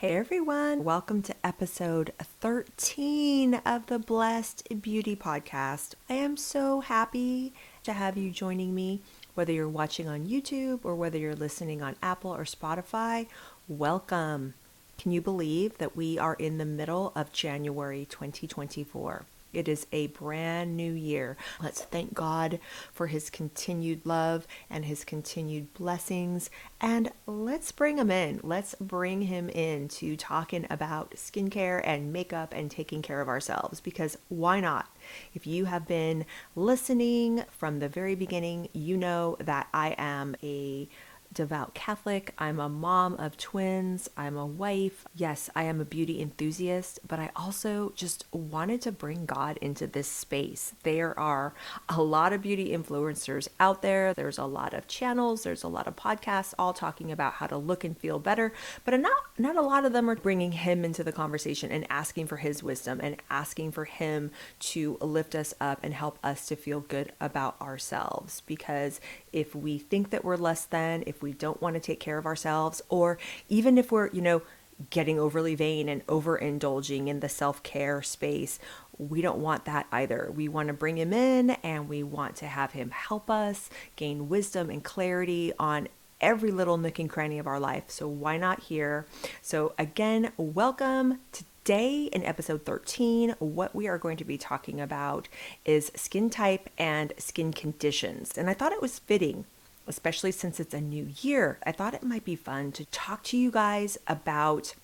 Hey everyone, welcome to episode 13 of the Blessed Beauty Podcast. I am so happy to have you joining me, whether you're watching on YouTube or whether you're listening on Apple or Spotify. Welcome. Can you believe that we are in the middle of January 2024? It is a brand new year. Let's thank God for his continued love and his continued blessings. And let's bring him in. Let's bring him in to talking about skincare and makeup and taking care of ourselves, because why not? If you have been listening from the very beginning, you know that I am a devout Catholic. I'm a mom of twins. I'm a wife. Yes, I am a beauty enthusiast, but I also just wanted to bring God into this space. There are a lot of beauty influencers out there. There's a lot of channels. There's a lot of podcasts all talking about how to look and feel better, but not a lot of them are bringing him into the conversation and asking for his wisdom and asking for him to lift us up and help us to feel good about ourselves. Because if we think that we're less than, if we don't want to take care of ourselves, or even if we're, getting overly vain and overindulging in the self-care space, we don't want that either. We want to bring him in and we want to have him help us gain wisdom and clarity on every little nook and cranny of our life. So why not here? So again, welcome. Today in episode 13, what we are going to be talking about is skin type and skin conditions. And I thought it was fitting, especially since it's a new year. I thought it might be fun to talk to you guys about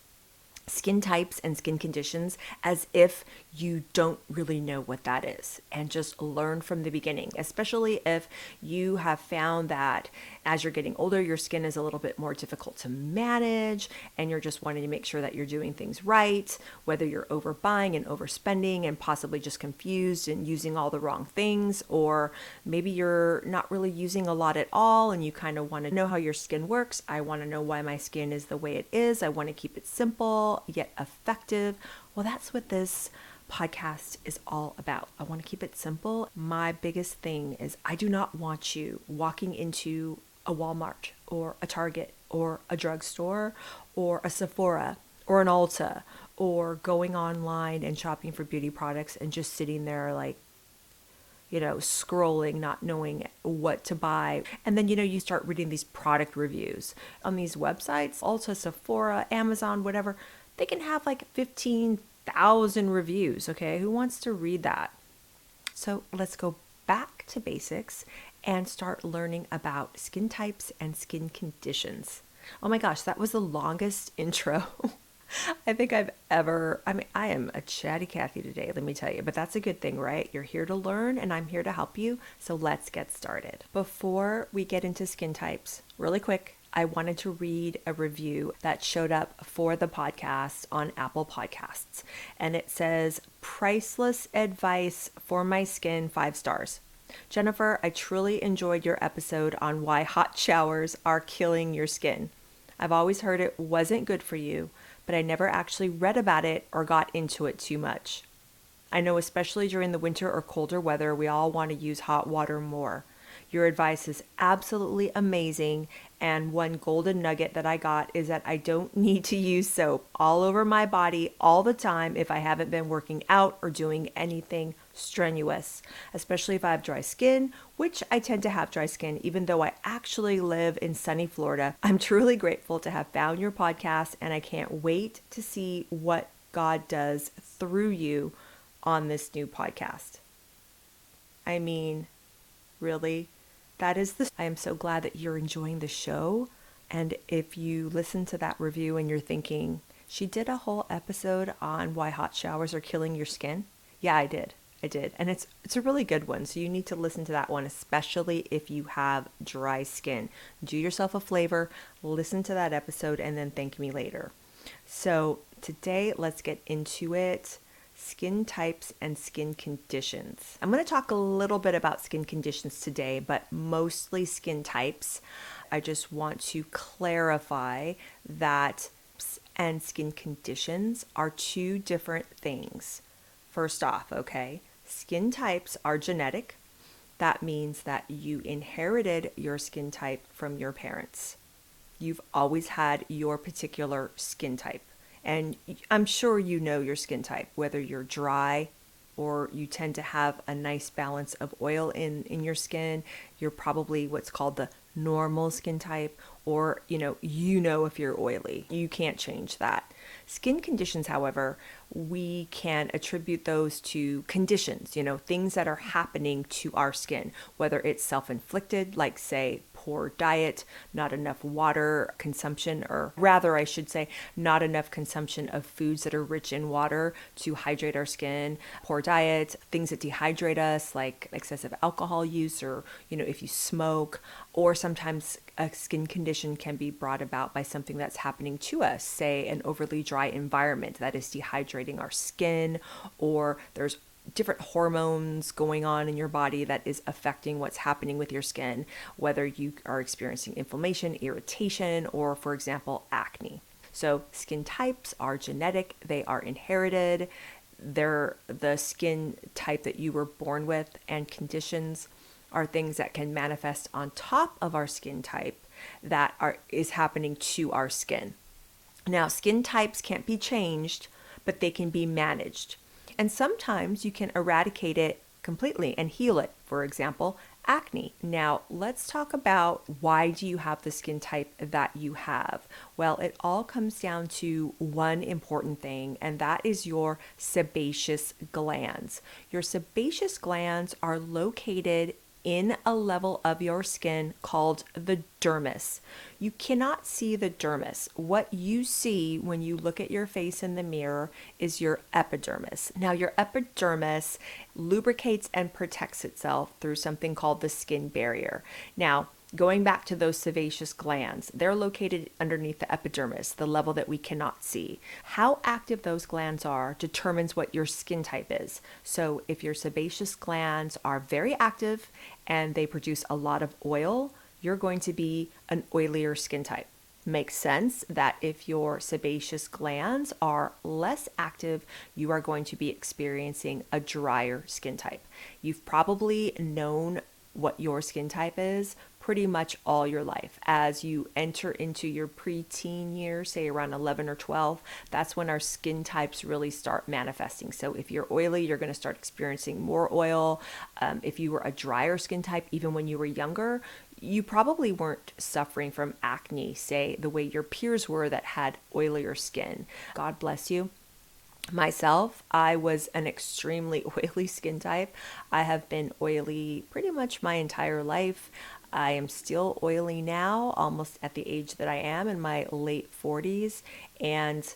skin types and skin conditions as if you don't really know what that is, and just learn from the beginning, especially if you have found that as you're getting older, your skin is a little bit more difficult to manage and you're just wanting to make sure that you're doing things right, whether you're overbuying and overspending and possibly just confused and using all the wrong things, or maybe you're not really using a lot at all and you kind of want to know how your skin works. I want to know why my skin is the way it is. I want to keep it simple yet effective. Well, that's what this podcast is all about. I want to keep it simple. My biggest thing is I do not want you walking into a Walmart or a Target or a drugstore or a Sephora or an Ulta, or going online and shopping for beauty products and just sitting there like, scrolling, not knowing what to buy. And then, you start reading these product reviews on these websites, Ulta, Sephora, Amazon, whatever. They can have like 15,000 reviews, okay? Who wants to read that? So let's go back to basics and start learning about skin types and skin conditions. Oh my gosh, that was the longest intro I think I am a chatty Cathy today, let me tell you, but that's a good thing, right? You're here to learn and I'm here to help you. So let's get started. Before we get into skin types, really quick, I wanted to read a review that showed up for the podcast on Apple Podcasts. And it says, "Priceless advice for my skin, 5 stars. Jennifer, I truly enjoyed your episode on why hot showers are killing your skin. I've always heard it wasn't good for you, but I never actually read about it or got into it too much. I know especially during the winter or colder weather, we all want to use hot water more. Your advice is absolutely amazing, and one golden nugget that I got is that I don't need to use soap all over my body all the time if I haven't been working out or doing anything strenuous, especially if I have dry skin, which I tend to have dry skin even though I actually live in sunny Florida. I'm truly grateful to have found your podcast, and I can't wait to see what God does through you on this new podcast." I mean, really? I am so glad that you're enjoying the show. And if you listen to that review and you're thinking, she did a whole episode on why hot showers are killing your skin. Yeah, I did. And it's a really good one. So you need to listen to that one, especially if you have dry skin. Do yourself a favor, listen to that episode, and then thank me later. So today, let's get into it. Skin types and skin conditions. I'm going to talk a little bit about skin conditions today, but mostly skin types. I just want to clarify that and skin conditions are two different things. First off, okay, skin types are genetic. That means that you inherited your skin type from your parents. You've always had your particular skin type. And I'm sure you know your skin type, whether you're dry or you tend to have a nice balance of oil in your skin. You're probably what's called the normal skin type, or you know if you're oily. You can't change that. Skin conditions, however, we can attribute those to conditions, things that are happening to our skin, whether it's self-inflicted, like say poor diet, not enough water consumption, or rather I should say not enough consumption of foods that are rich in water to hydrate our skin, poor diet, things that dehydrate us like excessive alcohol use, or if you smoke, or sometimes a skin condition can be brought about by something that's happening to us, say an overly dry environment that is dehydrating our skin, or there's different hormones going on in your body that is affecting what's happening with your skin, whether you are experiencing inflammation, irritation, or for example, acne. So skin types are genetic, they are inherited, they're the skin type that you were born with, and conditions are things that can manifest on top of our skin type that is happening to our skin. Now, skin types can't be changed, but they can be managed. And sometimes you can eradicate it completely and heal it. For example, acne. Now, let's talk about why do you have the skin type that you have? Well, it all comes down to one important thing, and that is your sebaceous glands. Your sebaceous glands are located in a level of your skin called the dermis. You cannot see the dermis. What you see when you look at your face in the mirror is your epidermis. Now, your epidermis lubricates and protects itself through something called the skin barrier. Now, going back to those sebaceous glands, they're located underneath the epidermis, the level that we cannot see. How active those glands are determines what your skin type is. So if your sebaceous glands are very active and they produce a lot of oil, you're going to be an oilier skin type. Makes sense that if your sebaceous glands are less active, you are going to be experiencing a drier skin type. You've probably known what your skin type is pretty much all your life. As you enter into your preteen years, say around 11 or 12, that's when our skin types really start manifesting. So if you're oily, you're going to start experiencing more oil. If you were a drier skin type, even when you were younger, you probably weren't suffering from acne, say the way your peers were that had oilier skin. God bless you. Myself, I was an extremely oily skin type. I have been oily pretty much my entire life. I am still oily now, almost at the age that I am in my late 40s, and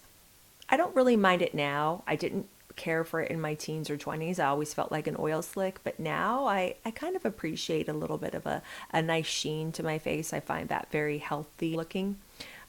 I don't really mind it now. I didn't care for it in my teens or 20s. I always felt like an oil slick, but now I kind of appreciate a little bit of a nice sheen to my face. I find that very healthy looking,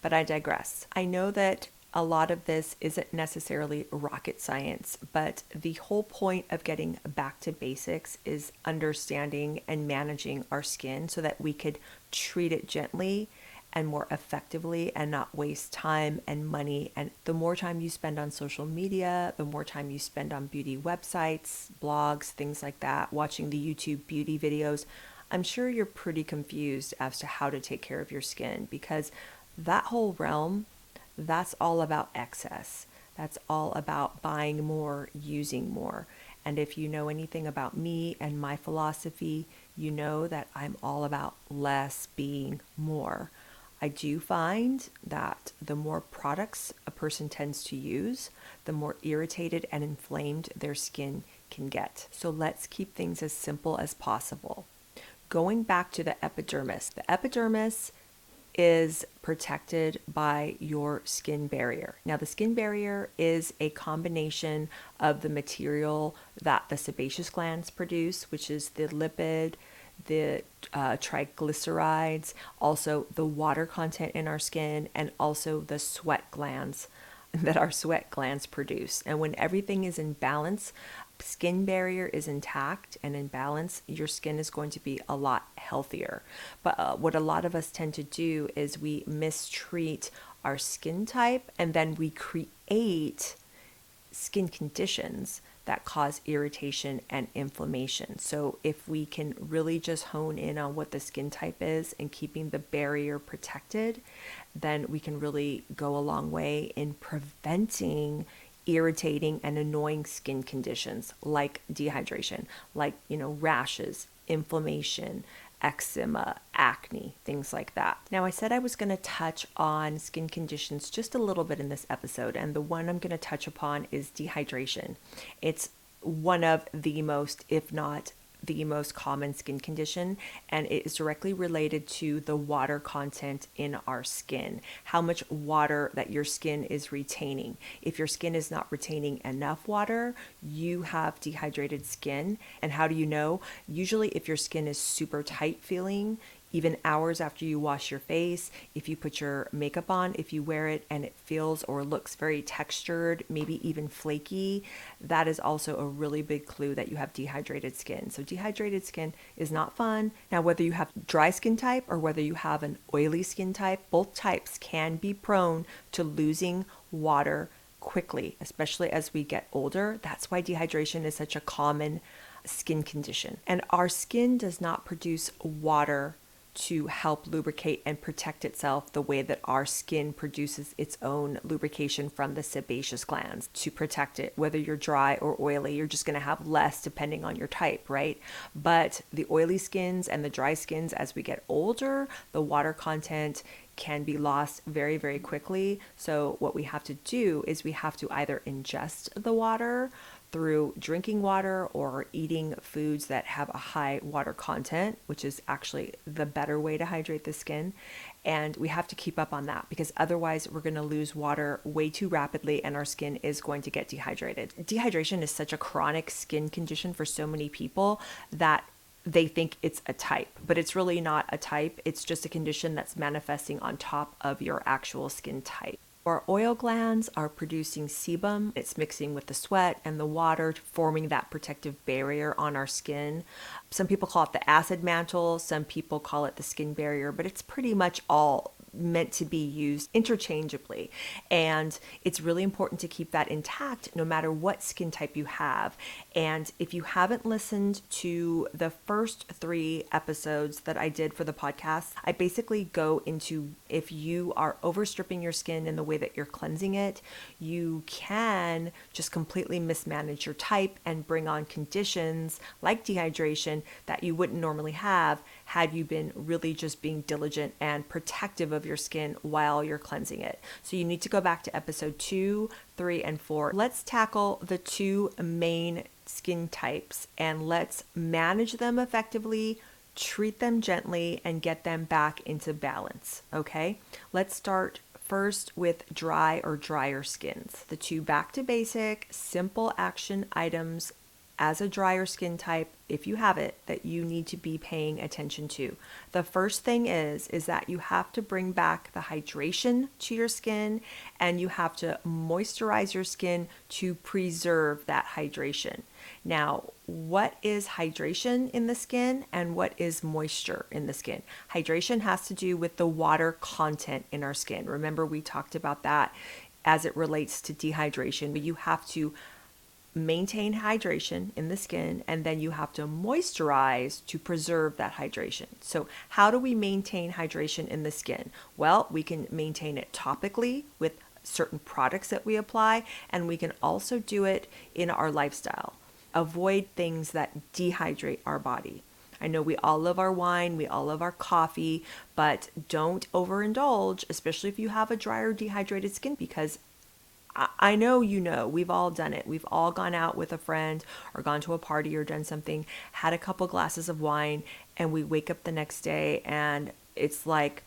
but I digress. I know that a lot of this isn't necessarily rocket science, but the whole point of getting back to basics is understanding and managing our skin so that we could treat it gently and more effectively and not waste time and money. And the more time you spend on social media, the more time you spend on beauty websites, blogs, things like that, watching the YouTube beauty videos, I'm sure you're pretty confused as to how to take care of your skin, because that whole realm, that's all about excess. That's all about buying more, using more. And if you know anything about me and my philosophy, you know that I'm all about less being more. I do find that the more products a person tends to use, the more irritated and inflamed their skin can get. So let's keep things as simple as possible. Going back to the epidermis is protected by your skin barrier. Now, the skin barrier is a combination of the material that the sebaceous glands produce, which is the lipid, the triglycerides, also the water content in our skin, and also the sweat glands that our sweat glands produce. And when everything is in balance, skin barrier is intact and in balance, your skin is going to be a lot healthier. But what a lot of us tend to do is we mistreat our skin type, and then we create skin conditions that cause irritation and inflammation. So if we can really just hone in on what the skin type is and keeping the barrier protected, then we can really go a long way in preventing irritating and annoying skin conditions like dehydration, like, rashes, inflammation, eczema, acne, things like that. Now, I said I was going to touch on skin conditions just a little bit in this episode, and the one I'm going to touch upon is dehydration. It's one of the most, if not the most common skin condition, and it is directly related to the water content in our skin, how much water that your skin is retaining. If your skin is not retaining enough water, you have dehydrated skin. And how do you know? Usually if your skin is super tight feeling, even hours after you wash your face, if you put your makeup on, if you wear it and it feels or looks very textured, maybe even flaky, that is also a really big clue that you have dehydrated skin. So dehydrated skin is not fun. Now, whether you have dry skin type or whether you have an oily skin type, both types can be prone to losing water quickly, especially as we get older. That's why dehydration is such a common skin condition. And our skin does not produce water to help lubricate and protect itself the way that our skin produces its own lubrication from the sebaceous glands to protect it. Whether you're dry or oily, you're just going to have less depending on your type, right? But the oily skins and the dry skins, as we get older, the water content can be lost very, very quickly. So what we have to do is we have to either ingest the water through drinking water or eating foods that have a high water content, which is actually the better way to hydrate the skin. And we have to keep up on that because otherwise we're going to lose water way too rapidly and our skin is going to get dehydrated. Dehydration is such a chronic skin condition for so many people that they think it's a type, but it's really not a type. It's just a condition that's manifesting on top of your actual skin type. Our oil glands are producing sebum. It's mixing with the sweat and the water, forming that protective barrier on our skin. Some people call it the acid mantle. Some people call it the skin barrier, but it's pretty much all meant to be used interchangeably. And it's really important to keep that intact no matter what skin type you have. And if you haven't listened to the first 3 episodes that I did for the podcast, I basically go into if you are overstripping your skin in the way that you're cleansing it, you can just completely mismanage your type and bring on conditions like dehydration that you wouldn't normally have had you been really just being diligent and protective of your skin while you're cleansing it. So you need to go back to episode 2, 3, and 4. Let's tackle the 2 main skin types and let's manage them effectively, treat them gently, and get them back into balance, okay? Let's start first with dry or drier skins. The 2 back to basic, simple action items as a drier skin type, if you have it, that you need to be paying attention to. The first thing is that you have to bring back the hydration to your skin and you have to moisturize your skin to preserve that hydration. Now, what is hydration in the skin and what is moisture in the skin? Hydration has to do with the water content in our skin. Remember, we talked about that as it relates to dehydration, but you have to maintain hydration in the skin and then you have to moisturize to preserve that hydration. So how do we maintain hydration in the skin? Well, we can maintain it topically with certain products that we apply, and we can also do it in our lifestyle. Avoid things that dehydrate our body. I know we all love our wine, we all love our coffee, but don't overindulge, especially if you have a dry or dehydrated skin, because I know we've all done it. We've all gone out with a friend or gone to a party or done something, had a couple glasses of wine, and we wake up the next day and it's like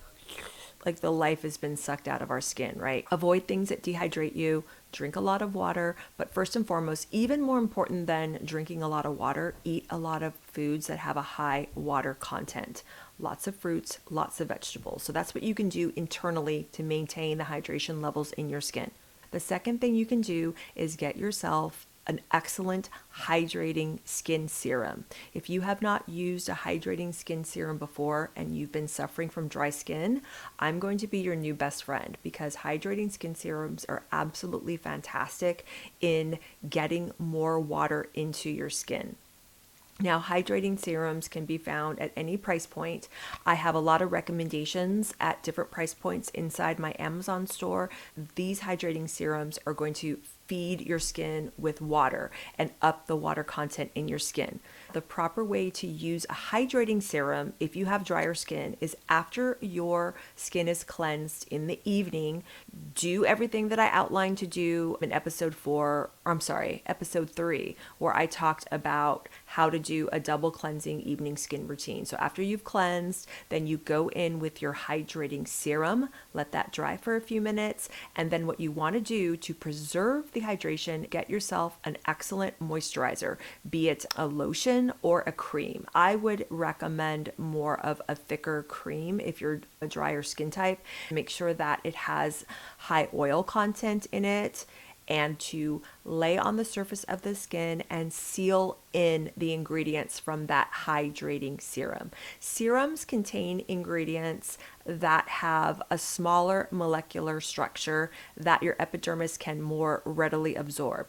the life has been sucked out of our skin, right? Avoid things that dehydrate you. Drink a lot of water, but first and foremost, even more important than drinking a lot of water, eat a lot of foods that have a high water content. Lots of fruits, lots of vegetables. So that's what you can do internally to maintain the hydration levels in your skin. The second thing you can do is get yourself an excellent hydrating skin serum. If you have not used a hydrating skin serum before and you've been suffering from dry skin, I'm going to be your new best friend, because hydrating skin serums are absolutely fantastic in getting more water into your skin. Now, hydrating serums can be found at any price point. I have a lot of recommendations at different price points inside my Amazon store. These hydrating serums are going to feed your skin with water and up the water content in your skin. The proper way to use a hydrating serum if you have drier skin is after your skin is cleansed in the evening. Do everything that I outlined to do in episode 3, where I talked about how to do a double cleansing evening skin routine. So after you've cleansed, then you go in with your hydrating serum, let that dry for a few minutes, and then what you want to do to preserve the hydration, get yourself an excellent moisturizer, be it a lotion or a cream. I would recommend more of a thicker cream if you're a drier skin type. Make sure that it has high oil content in it, and to lay on the surface of the skin and seal in the ingredients from that hydrating serum. Serums contain ingredients that have a smaller molecular structure that your epidermis can more readily absorb.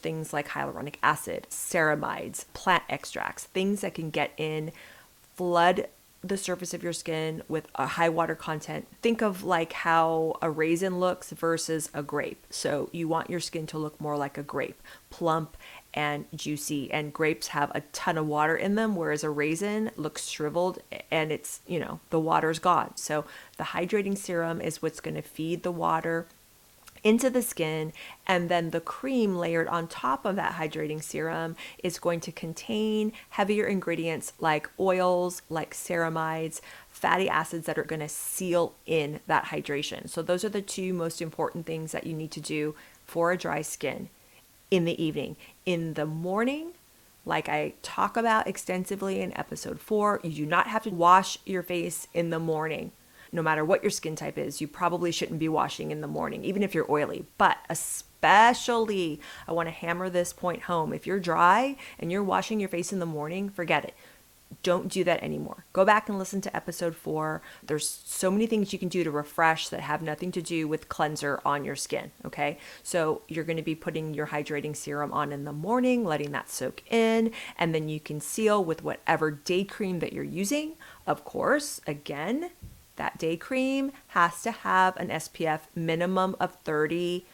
Things like hyaluronic acid, ceramides, plant extracts, things that can get in, flood the surface of your skin with a high water content. Think of like how a raisin looks versus a grape. So you want your skin to look more like a grape, plump and juicy, and grapes have a ton of water in them, whereas a raisin looks shriveled and it's, the water's gone. So the hydrating serum is what's going to feed the water into the skin, and then the cream layered on top of that hydrating serum is going to contain heavier ingredients like oils, like ceramides, fatty acids that are going to seal in that hydration. So those are the two most important things that you need to do for a dry skin in the evening. In the morning, like I talk about extensively in episode 4, you do not have to wash your face in the morning. No matter what your skin type is, you probably shouldn't be washing in the morning, even if you're oily. But especially, I want to hammer this point home. If you're dry and you're washing your face in the morning, forget it. Don't do that anymore. Go back and listen to episode 4. There's so many things you can do to refresh that have nothing to do with cleanser on your skin, okay? So you're going to be putting your hydrating serum on in the morning, letting that soak in, and then you can seal with whatever day cream that you're using. Of course, again, that day cream has to have an SPF minimum of 30.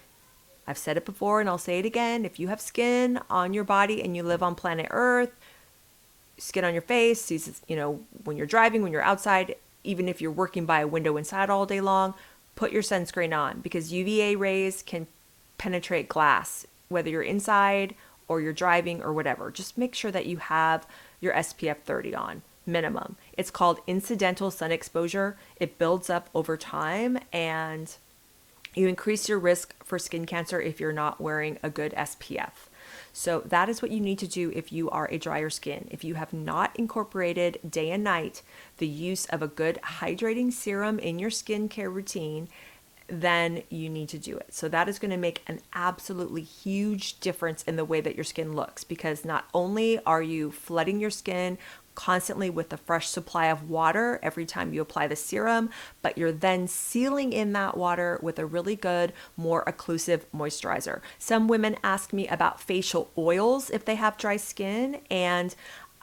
I've said it before and I'll say it again. If you have skin on your body and you live on planet Earth, skin on your face, when you're driving, when you're outside, even if you're working by a window inside all day long, put your sunscreen on, because UVA rays can penetrate glass, whether you're inside or you're driving or whatever. Just make sure that you have your SPF 30 on. Minimum. It's called incidental sun exposure. It builds up over time, and you increase your risk for skin cancer if you're not wearing a good SPF. So that is what you need to do if you are a drier skin. If you have not incorporated day and night the use of a good hydrating serum in your skincare routine, then you need to do it. So that is going to make an absolutely huge difference in the way that your skin looks, because not only are you flooding your skin constantly with a fresh supply of water every time you apply the serum, but you're then sealing in that water with a really good, more occlusive moisturizer. Some women ask me about facial oils if they have dry skin, and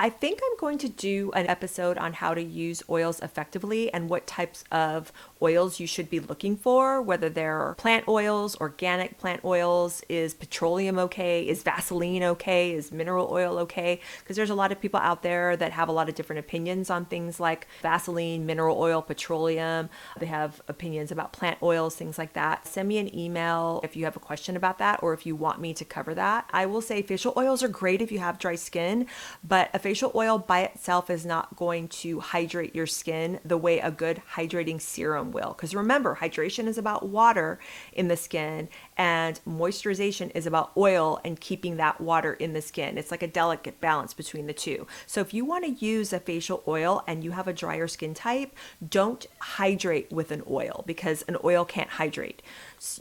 I think I'm going to do an episode on how to use oils effectively and what types of oils you should be looking for, whether they're plant oils, organic plant oils. Is petroleum okay? Is Vaseline okay? Is mineral oil okay? Because there's a lot of people out there that have a lot of different opinions on things like Vaseline, mineral oil, petroleum. They have opinions about plant oils, things like that. Send me an email if you have a question about that, or if you want me to cover that. I will say facial oils are great if you have dry skin, but a facial oil by itself is not going to hydrate your skin the way a good hydrating serum will. Because remember, hydration is about water in the skin, and moisturization is about oil and keeping that water in the skin. It's like a delicate balance between the two. So if you want to use a facial oil and you have a drier skin type, don't hydrate with an oil, because an oil can't hydrate.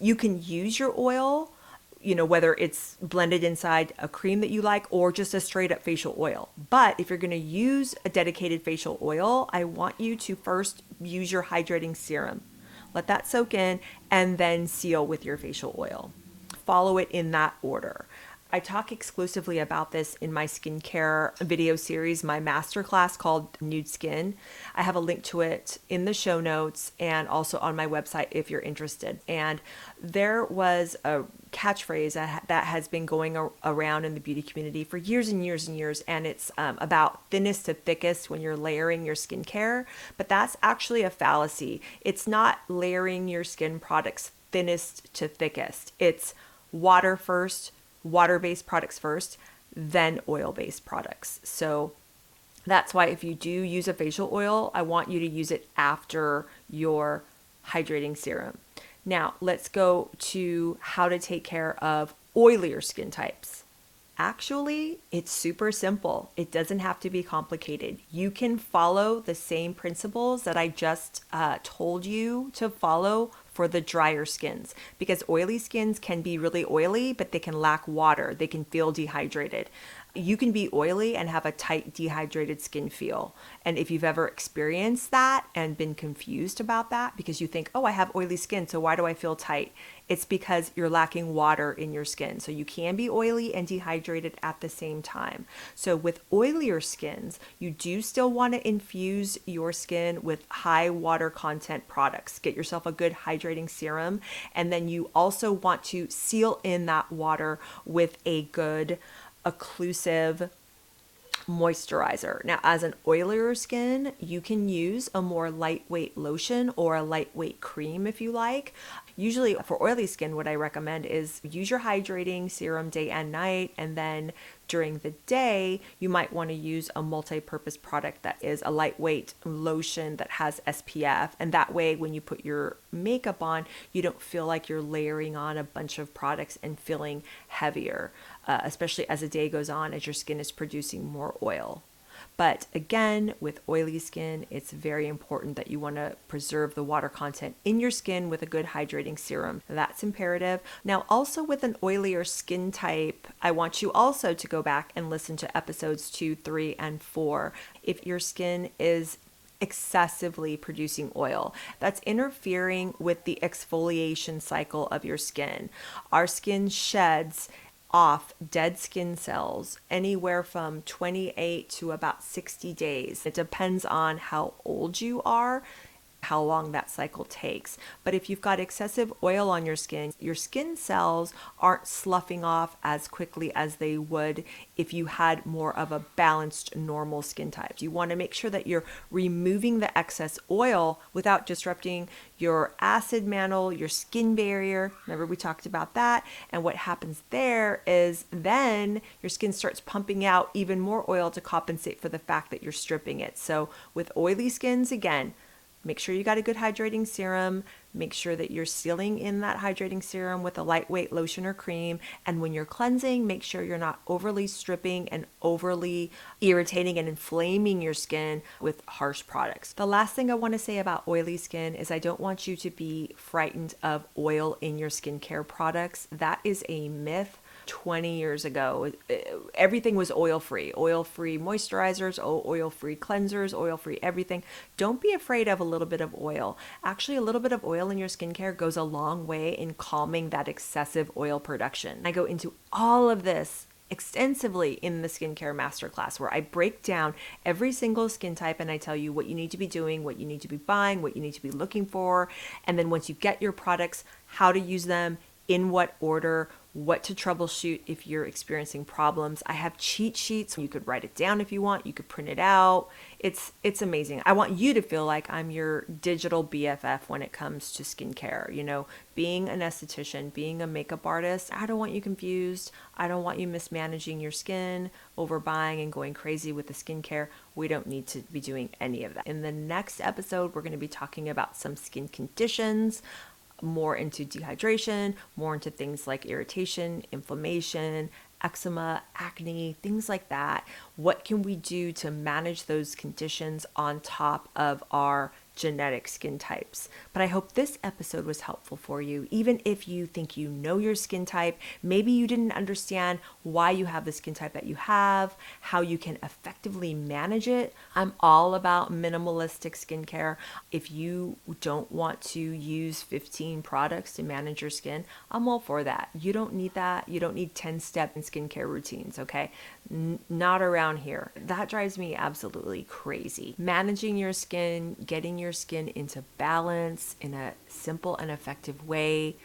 You can use your oil whether it's blended inside a cream that you like or just a straight up facial oil. But if you're going to use a dedicated facial oil, I want you to first use your hydrating serum. Let that soak in and then seal with your facial oil. Follow it in that order. I talk exclusively about this in my skincare video series, my masterclass called Nude Skin. I have a link to it in the show notes and also on my website if you're interested. And there was a catchphrase that has been going around in the beauty community for years and years and years, and it's about thinnest to thickest when you're layering your skincare. But that's actually a fallacy. It's not layering your skin products thinnest to thickest. It's water-based products first, then oil-based products. So that's why if you do use a facial oil, I want you to use it after your hydrating serum. Now, let's go to how to take care of oilier skin types. Actually, it's super simple. It doesn't have to be complicated. You can follow the same principles that I just told you to follow for the drier skins, because oily skins can be really oily, but they can lack water. They can feel dehydrated. You can be oily and have a tight, dehydrated skin feel. And if you've ever experienced that and been confused about that because you think, oh, I have oily skin, so why do I feel tight? It's because you're lacking water in your skin. So you can be oily and dehydrated at the same time. So with oilier skins, you do still want to infuse your skin with high water content products. Get yourself a good hydrating serum. And then you also want to seal in that water with a good occlusive moisturizer. Now, as an oilier skin, you can use a more lightweight lotion or a lightweight cream if you like. Usually for oily skin, what I recommend is use your hydrating serum day and night, and then during the day, you might want to use a multi-purpose product that is a lightweight lotion that has SPF. And that way, when you put your makeup on, you don't feel like you're layering on a bunch of products and feeling heavier, especially as the day goes on, as your skin is producing more oil. But again, with oily skin, it's very important that you want to preserve the water content in your skin with a good hydrating serum. That's imperative. Now, also with an oilier skin type, I want you also to go back and listen to episodes 2, 3, and 4. If your skin is excessively producing oil, that's interfering with the exfoliation cycle of your skin. Our skin sheds off dead skin cells anywhere from 28 to about 60 days. It depends on how old you are, how long that cycle takes. But if you've got excessive oil on your skin cells aren't sloughing off as quickly as they would if you had more of a balanced normal skin type. You want to make sure that you're removing the excess oil without disrupting your acid mantle, your skin barrier. Remember we talked about that. And what happens there is then your skin starts pumping out even more oil to compensate for the fact that you're stripping it. So with oily skins, again, make sure you got a good hydrating serum. Make sure that you're sealing in that hydrating serum with a lightweight lotion or cream. And when you're cleansing, make sure you're not overly stripping and overly irritating and inflaming your skin with harsh products. The last thing I want to say about oily skin is I don't want you to be frightened of oil in your skincare products. That is a myth. 20 years ago, everything was oil-free moisturizers, oil-free cleansers, oil-free everything. Don't be afraid of a little bit of oil. Actually, a little bit of oil in your skincare goes a long way in calming that excessive oil production. I go into all of this extensively in the skincare masterclass, where I break down every single skin type and I tell you what you need to be doing, what you need to be buying, what you need to be looking for. And then once you get your products, how to use them, in what order, what to troubleshoot if you're experiencing problems. I have cheat sheets. You could write it down if you want. You could print it out. It's amazing. I want you to feel like I'm your digital BFF when it comes to skincare. You know, being an esthetician, being a makeup artist, I don't want you confused. I don't want you mismanaging your skin, overbuying and going crazy with the skincare. We don't need to be doing any of that. In the next episode, we're going to be talking about some skin conditions, more into dehydration, more into things like irritation, inflammation, eczema, acne, things like that. What can we do to manage those conditions on top of our genetic skin types. But I hope this episode was helpful for you. Even if you think you know your skin type, maybe you didn't understand why you have the skin type that you have, how you can effectively manage it. I'm all about minimalistic skincare. If you don't want to use 15 products to manage your skin, I'm all for that. You don't need that. You don't need 10-step skincare routines, okay? Not around here. That drives me absolutely crazy. Managing your skin, getting your skin into balance in a simple and effective way,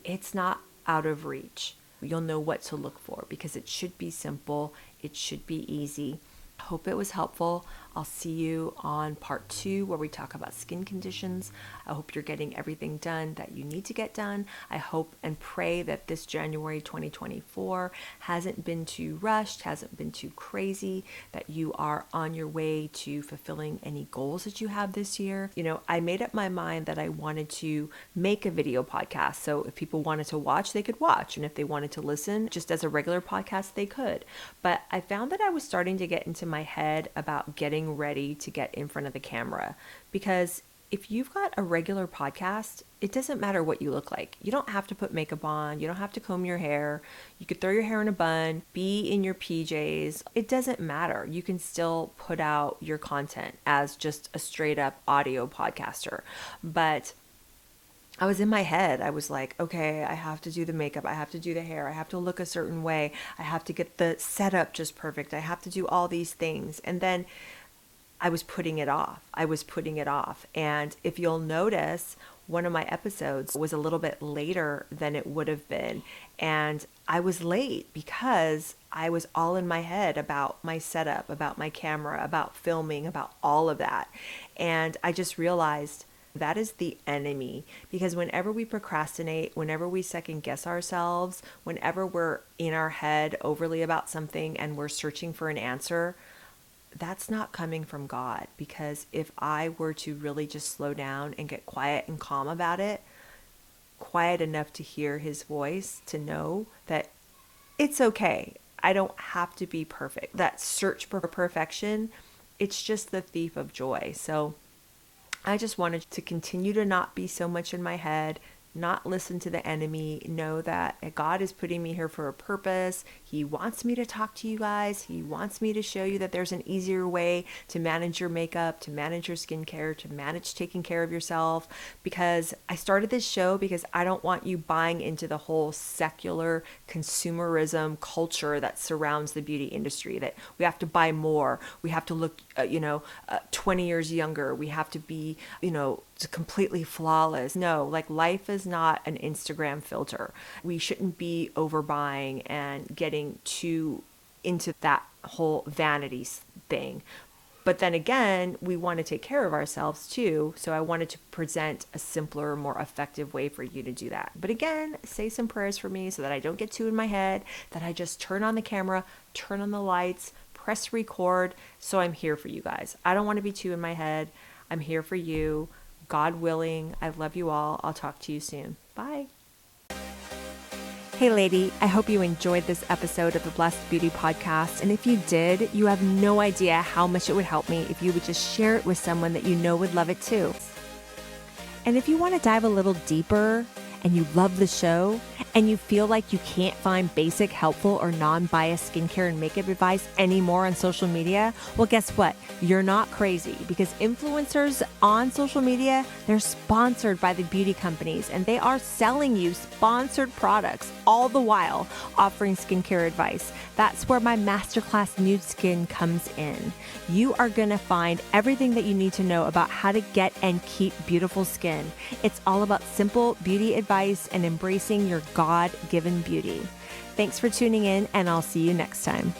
it's not out of reach. You'll know what to look for because it should be simple. It should be easy. I hope it was helpful. I'll see you on part 2 where we talk about skin conditions. I hope you're getting everything done that you need to get done. I hope and pray that this January 2024 hasn't been too rushed, hasn't been too crazy, that you are on your way to fulfilling any goals that you have this year. I made up my mind that I wanted to make a video podcast. So if people wanted to watch, they could watch. And if they wanted to listen just as a regular podcast, they could. But I found that I was starting to get into my head about getting ready to get in front of the camera, because if you've got a regular podcast, it doesn't matter what you look like. You don't have to put makeup on. You don't have to comb your hair. You could throw your hair in a bun, be in your PJs. It doesn't matter. You can still put out your content as just a straight up audio podcaster. But I was in my head. I was like, okay, I have to do the makeup. I have to do the hair. I have to look a certain way. I have to get the setup just perfect. I have to do all these things. And then I was putting it off. And if you'll notice, one of my episodes was a little bit later than it would have been. And I was late because I was all in my head about my setup, about my camera, about filming, about all of that. And I just realized that is the enemy, because whenever we procrastinate, whenever we second guess ourselves, whenever we're in our head overly about something and we're searching for an answer, that's not coming from God. Because if I were to really just slow down and get quiet and calm about it, quiet enough to hear his voice, to know that it's okay, I don't have to be perfect. That search for perfection, it's just the thief of joy. So I just wanted to continue to not be so much in my head, not listen to the enemy, know that God is putting me here for a purpose. He wants me to talk to you guys. He wants me to show you that there's an easier way to manage your makeup, to manage your skincare, to manage taking care of yourself. Because I started this show because I don't want you buying into the whole secular consumerism culture that surrounds the beauty industry, that we have to buy more, we have to look 20 years younger, we have to be completely flawless. No, like, life is not an Instagram filter. We shouldn't be overbuying and getting too into that whole vanity thing. But then again, we want to take care of ourselves too. So I wanted to present a simpler, more effective way for you to do that. But again, say some prayers for me so that I don't get too in my head, that I just turn on the camera, turn on the lights, press record. So I'm here for you guys. I don't want to be too in my head. I'm here for you. God willing, I love you all. I'll talk to you soon. Bye. Hey lady, I hope you enjoyed this episode of the Blessed Beauty Podcast. And if you did, you have no idea how much it would help me if you would just share it with someone that you know would love it too. And if you want to dive a little deeper and you love the show and you feel like you can't find basic, helpful, or non-biased skincare and makeup advice anymore on social media, well, guess what? You're not crazy, because influencers on social media, they're sponsored by the beauty companies and they are selling you sponsored products, all the while offering skincare advice. That's where my masterclass Nude Skin comes in. You are going to find everything that you need to know about how to get and keep beautiful skin. It's all about simple beauty advice and embracing your God-given beauty. Thanks for tuning in, and I'll see you next time.